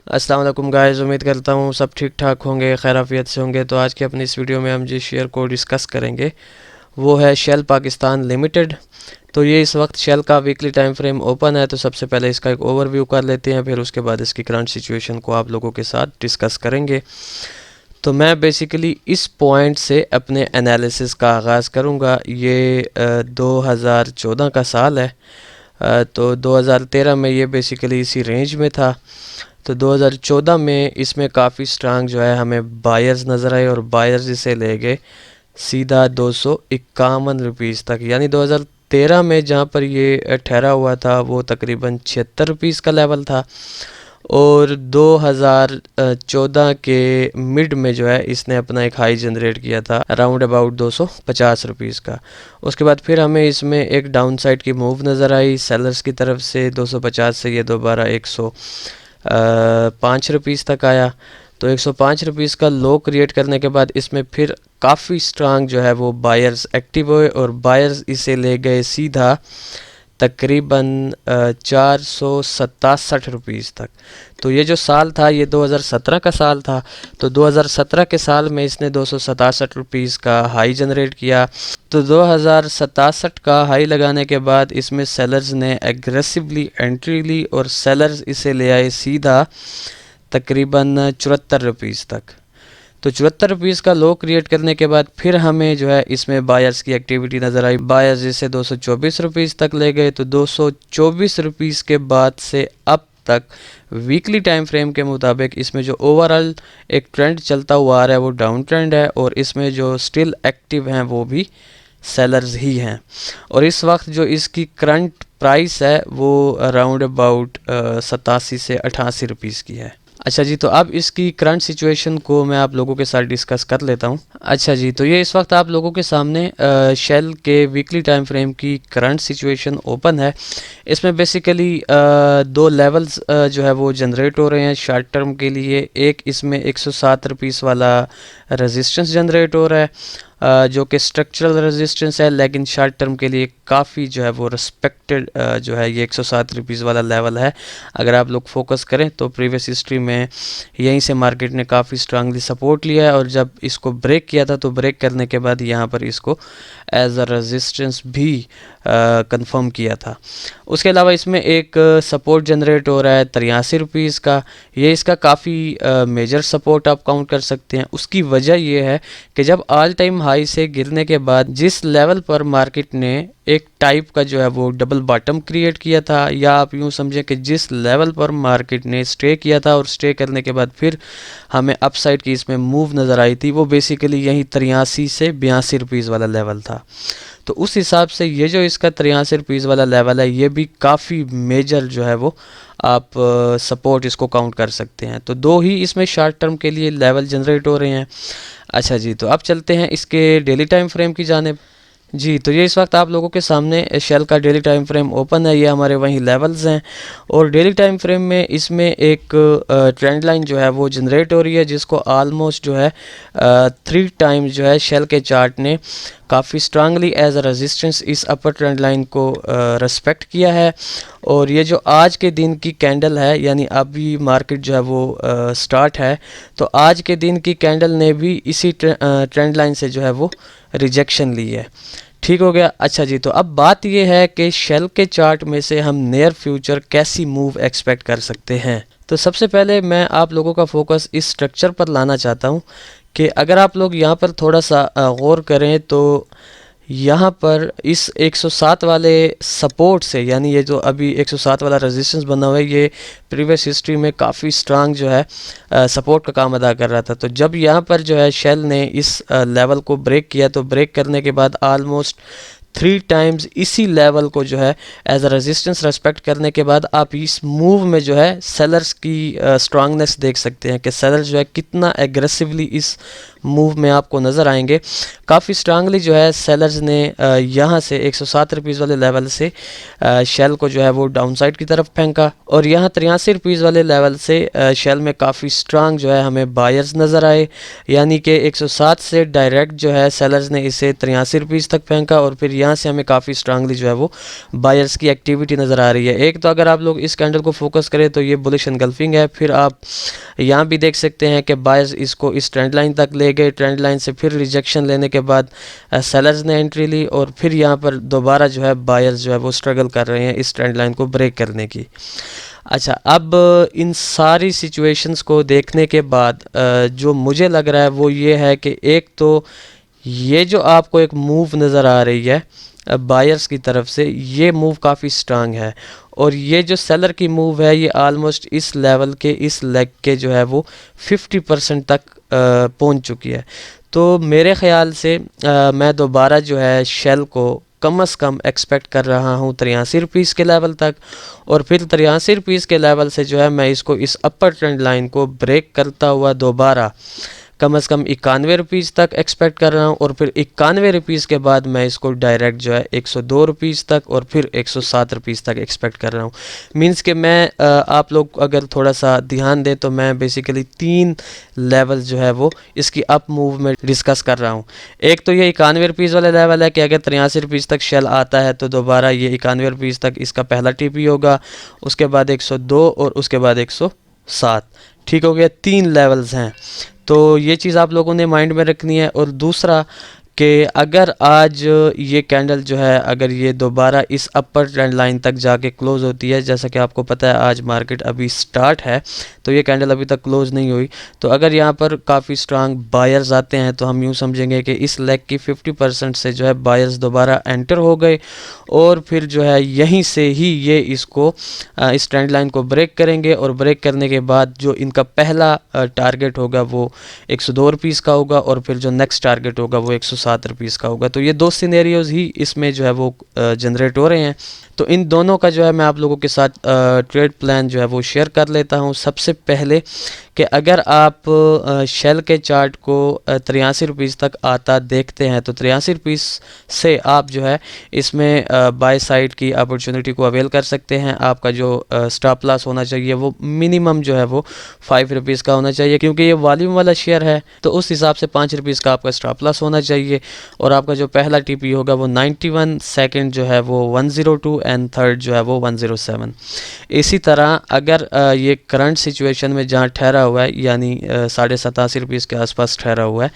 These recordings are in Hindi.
अस्सलाम वालेकुम गाइस, उम्मीद करता हूँ सब ठीक ठाक होंगे, खैर आफियत से होंगे। तो आज की अपनी इस वीडियो में हम जिस शेयर को डिस्कस करेंगे वो है शेल पाकिस्तान लिमिटेड। तो ये इस वक्त शेल का वीकली टाइम फ्रेम ओपन है। तो सबसे पहले इसका एक ओवरव्यू कर लेते हैं, फिर उसके बाद इसकी करंट सिचुएशन को आप लोगों के साथ डिस्कस करेंगे। तो मैं बेसिकली इस पॉइंट से अपने एनालिसिस का आगाज़ करूँगा। ये 2014 का साल है। तो 2013 में ये बेसिकली इसी रेंज में था। तो 2014 में इसमें काफ़ी स्ट्रांग जो है हमें बायर्स नज़र आए और बायर्स इसे ले गए सीधा 251 रुपीज़ तक। यानी 2013 में जहाँ पर ये ठहरा हुआ था वो तकरीबन 76 रुपीज़ का लेवल था, और 2014 के मिड में जो है इसने अपना एक हाई जनरेट किया था अराउंड अबाउट 250 रुपीज़ का। उसके बाद फिर हमें इसमें एक डाउन साइड की मूव नज़र आई सेलर्स की तरफ से। 250 से ये दोबारा 105 रुपीज़ तक आया। तो 105 रुपीज़ का लो क्रिएट करने के बाद इसमें फिर काफ़ी स्ट्रांग जो है वो बायर्स एक्टिव हुए और बायर्स इसे ले गए सीधा तकरीबन 467 रुपीज़ तक। तो ये जो साल था ये 2017 का साल था। तो 2017 के साल में इसने 267 रुपीज़ का हाई जनरेट किया। तो 2067 का हाई लगाने के बाद इसमें सेलर्स ने एग्रेसिवली एंट्री ली और सेलर्स इसे ले आए सीधा तकरीबन 74 रुपीज़ तक। तो 74 रुपीज़ का लो क्रिएट करने के बाद फिर हमें जो है इसमें बायर्स की एक्टिविटी नज़र आई। बायर्स इसे 224 रुपीज़ तक ले गए। तो 224 रुपीज़ के बाद से अब तक वीकली टाइम फ्रेम के मुताबिक इसमें जो ओवरऑल एक ट्रेंड चलता हुआ आ रहा है वो डाउन ट्रेंड है, और इसमें जो स्टिल एक्टिव हैं वो भी सेलर्स ही हैं। और इस वक्त जो इसकी करंट प्राइस है वो अराउंड अबाउट 87 से 88 रुपीज़ की है। अच्छा जी, तो अब इसकी करंट सिचुएशन को मैं आप लोगों के साथ डिस्कस कर लेता हूँ। अच्छा जी, तो ये इस वक्त आप लोगों के सामने शेल के वीकली टाइम फ्रेम की करंट सिचुएशन ओपन है। इसमें बेसिकली दो लेवल्स जो है वो जनरेट हो रहे हैं शॉर्ट टर्म के लिए। एक इसमें 107 रुपीज़ वाला रेजिस्टेंस जनरेट हो रहा है जो कि स्ट्रक्चरल रेजिस्टेंस है, लेकिन शॉर्ट टर्म के लिए काफ़ी जो है वो रिस्पेक्टेड जो है ये 107 रुपीज़ वाला लेवल है। अगर आप लोग फोकस करें तो प्रीवियस हिस्ट्री में यहीं से मार्केट ने काफ़ी स्ट्रांगली सपोर्ट लिया है, और जब इसको ब्रेक किया था तो ब्रेक करने के बाद यहाँ पर इसको एज अ रेजिस्टेंस भी कंफर्म किया था। उसके अलावा इसमें एक सपोर्ट जनरेट हो रहा है 83 रुपीज़ का। ये इसका काफ़ी मेजर सपोर्ट आप काउंट कर सकते हैं। उसकी वजह ये है कि जब ऑल टाइम हाई से गिरने के बाद जिस लेवल पर मार्केट ने एक टाइप का जो है वो डबल बॉटम क्रिएट किया था, या आप यूँ समझें कि जिस लेवल पर मार्केट ने स्टे किया था और स्टे करने के बाद फिर हमें अपसाइड की इसमें मूव नज़र आई थी, वो बेसिकली यही 83 से 82 रुपीज़ वाला लेवल था। तो उस हिसाब से ये जो इसका 83 रुपीज़ वाला लेवल है ये भी काफ़ी मेजर जो है वो आप सपोर्ट इसको काउंट कर सकते हैं। तो दो ही इसमें शॉर्ट टर्म के लिए लेवल जनरेट हो रहे हैं। अच्छा जी, तो अब चलते हैं इसके डेली टाइम फ्रेम की जानिब। जी, तो ये इस वक्त आप लोगों के सामने शेल का डेली टाइम फ्रेम ओपन है। ये हमारे वही लेवल्स हैं, और डेली टाइम फ्रेम में इसमें एक ट्रेंड लाइन जो है वो जनरेट हो रही है, जिसको आलमोस्ट जो है 3 टाइम्स जो है शेल के चार्ट ने काफ़ी स्ट्रांगली एज अ रेजिस्टेंस इस अपर ट्रेंड लाइन को रेस्पेक्ट किया है। और ये जो आज के दिन की कैंडल है, यानी अभी मार्केट जो है वो स्टार्ट है, तो आज के दिन की कैंडल ने भी इसी ट्रेंड लाइन से जो है वो रिजेक्शन ली है। ठीक हो गया। अच्छा जी, तो अब बात ये है कि शेल के चार्ट में से हम नियर फ्यूचर कैसी मूव एक्सपेक्ट कर सकते हैं। तो सबसे पहले मैं आप लोगों का फोकस इस स्ट्रक्चर पर लाना चाहता हूँ कि अगर आप लोग यहाँ पर थोड़ा सा गौर करें तो यहाँ पर इस 107 वाले सपोर्ट से, यानी ये जो अभी 107 वाला रेजिस्टेंस बना हुआ है, ये प्रीवियस हिस्ट्री में काफ़ी स्ट्रांग जो है सपोर्ट का काम अदा कर रहा था। तो जब यहाँ पर जो है शेल ने इस लेवल को ब्रेक किया, तो ब्रेक करने के बाद आलमोस्ट 3 टाइम्स इसी लेवल को जो है एज अ रेजिस्टेंस रेस्पेक्ट करने के बाद आप इस मूव में जो है सेलर्स की स्ट्रांगनेस देख सकते हैं कि सेलर्स जो है कितना एग्रेसिवली इस मूव में आपको नज़र आएंगे। काफ़ी स्ट्रांगली जो है सेलर्स ने यहाँ से 107 रुपीज़ वाले लेवल से शेल को जो है वो डाउन साइड की तरफ फेंका, और यहाँ 83 रुपीज़ वाले लेवल से शेल में काफ़ी स्ट्रांग जो है हमें बायर्स नज़र आए। यानी कि 107 से डायरेक्ट जो है सेलर्स ने इसे 83 रुपीज़ तक फेंका, और फिर यहाँ से हमें काफ़ी स्ट्रांगली जो है वो बायर्स की एक्टिविटी नज़र आ रही है। एक तो अगर आप लोग इस कैंडल को फोकस करें तो ये बुलिश एनगल्फिंग है। फिर आप यहाँ भी देख सकते हैं कि बायर्स इसको इस ट्रेंड लाइन तक ले गए, ट्रेंड लाइन से फिर रिजेक्शन लेने के बाद सेलर्स ने एंट्री ली और फिर यहाँ पर दोबारा जो है बायर्स जो है वो स्ट्रगल कर रहे हैं इस ट्रेंड लाइन को ब्रेक करने की। अच्छा, अब इन सारी सिचुएशंस को देखने के बाद जो मुझे लग रहा है वो ये है कि एक तो ये जो आपको एक मूव नज़र आ रही है बायर्स की तरफ से, ये मूव काफ़ी स्ट्रांग है और ये जो सेलर की मूव है ये आलमोस्ट इस लेवल के, इस लेग के जो है वो 50% तक पहुंच चुकी है। तो मेरे ख़्याल से मैं दोबारा जो है शेल को कम से कम एक्सपेक्ट कर रहा हूँ 83 रुपीज़ के लेवल तक, और फिर 83 रुपीज़ के लेवल से जो है मैं इसको इस अपर ट्रेंड लाइन को ब्रेक करता हुआ दोबारा कम से कम 91 रुपीज़ तक एक्सपेक्ट कर रहा हूँ, और फिर 91 रुपीज़ के बाद मैं इसको डायरेक्ट जो है 102 रुपीज़ तक और फिर 107 रुपीज़ तक एक्सपेक्ट कर रहा हूँ। मींस कि मैं आप लोग अगर थोड़ा सा ध्यान दें तो मैं बेसिकली 3 लेवल जो है वो इसकी अप मूव में डिस्कस कर रहा हूँ। एक तो ये 91 रुपीज़ वाला लेवल है कि अगर 83 रुपीज़ तक शेल आता है तो दोबारा ये 91 रुपीज़ तक इसका पहला टीपी होगा, उसके बाद 102 और उसके बाद 107। ठीक हो गया, 3 लेवल्स हैं। तो ये चीज़ आप लोगों ने माइंड में रखनी है। और दूसरा कि अगर आज ये कैंडल जो है अगर ये दोबारा इस अपर ट्रेंड लाइन तक जाके क्लोज़ होती है, जैसा कि आपको पता है आज मार्केट अभी स्टार्ट है तो ये कैंडल अभी तक क्लोज़ नहीं हुई, तो अगर यहाँ पर काफ़ी स्ट्रांग बायर्स आते हैं तो हम यूँ समझेंगे कि इस लेग की 50% से जो है बायर्स दोबारा एंटर हो गए और फिर जो है यहीं से ही ये इसको इस ट्रेंड लाइन को ब्रेक करेंगे, और ब्रेक करने के बाद जो इनका पहला टारगेट होगा वो 102 रुपीज़ का होगा और फिर जो नेक्स्ट टारगेट होगा वो 107 रुपीज़ का होगा। तो ये 2 सिनेरियोज़ ही इसमें जो है वो जनरेट हो रहे हैं। तो इन दोनों का जो है मैं आप लोगों के साथ ट्रेड प्लान जो है वो शेयर कर लेता हूँ। सबसे पहले कि अगर आप शेल के चार्ट को 83 रुपीज़ तक आता देखते हैं तो 83 रुपीज़ से आप जो है इसमें बाय साइड की अपॉर्चुनिटी को अवेल कर सकते हैं। आपका जो स्टॉप लॉस होना चाहिए वो मिनिमम जो है वो 5 रुपीज़ का होना चाहिए, क्योंकि ये वॉल्यूम वाला शेयर है तो उस हिसाब से 5 रुपीज़ का आपका स्टॉप लॉस होना चाहिए। और आपका जो पहला टीपी होगा वो 91, सेकंड जो है वो 102 एंड थर्ड जो है वो 107। इसी तरह अगर ये करंट सिचुएशन में जहाँ ठहरा हुआ है यानी 87.5 रुपीज़ के आसपास ठहरा हुआ है,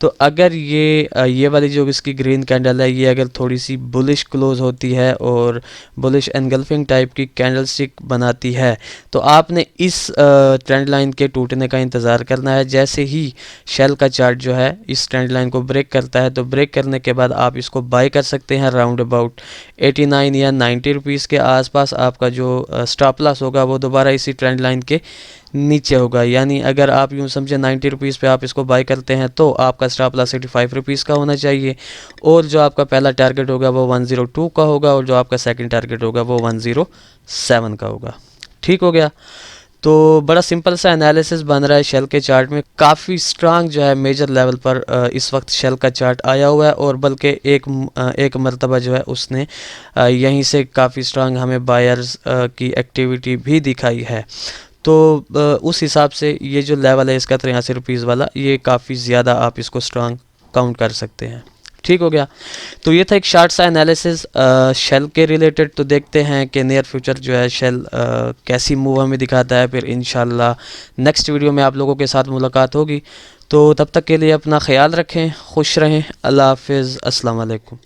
तो अगर ये वाली जो इसकी ग्रीन कैंडल है ये अगर थोड़ी सी बुलिश क्लोज होती है और बुलिश एनगल्फिंग टाइप की कैंडल स्टिक बनाती है तो आपने इस ट्रेंड लाइन के टूटने का इंतज़ार करना है। जैसे ही शेल का चार्ट जो है इस ट्रेंड लाइन को ब्रेक करता है तो ब्रेक करने के बाद आप इसको बाय कर सकते हैं राउंड अबाउट 89 या 90 रुपीज़ के आसपास। आपका जो स्टॉप लॉस होगा वो दोबारा इसी ट्रेंड लाइन के नीचे होगा, यानी अगर आप यूँ समझे 90 रुपीज़ पे आप इसको बाय करते हैं तो आपका स्टॉप लॉस 85 रुपीज़ का होना चाहिए, और जो आपका पहला टारगेट होगा वो 102 का होगा और जो आपका सेकंड टारगेट होगा वो 107 का होगा। ठीक हो गया। तो बड़ा सिंपल सा एनालिसिस बन रहा है शेल के चार्ट में। काफ़ी स्ट्रांग जो है मेजर लेवल पर इस वक्त शेल का चार्ट आया हुआ है, और बल्कि एक मरतबा जो है उसने यहीं से काफ़ी स्ट्रांग हमें बायर्स की एक्टिविटी भी दिखाई है। तो उस हिसाब से ये जो लेवल है इसका 83 रुपीज़ वाला, ये काफ़ी ज़्यादा आप इसको स्ट्रांग काउंट कर सकते हैं। ठीक हो गया। तो ये था एक शार्ट सा एनालिसिस शेल के रिलेटेड। तो देखते हैं कि नियर फ्यूचर जो है शेल कैसी मूव हमें दिखाता है। फिर इंशाल्लाह नेक्स्ट वीडियो में आप लोगों के साथ मुलाकात होगी। तो तब तक के लिए अपना ख्याल रखें, खुश रहें, अल्लाह हाफिज़, अस्सलाम वालेकुम।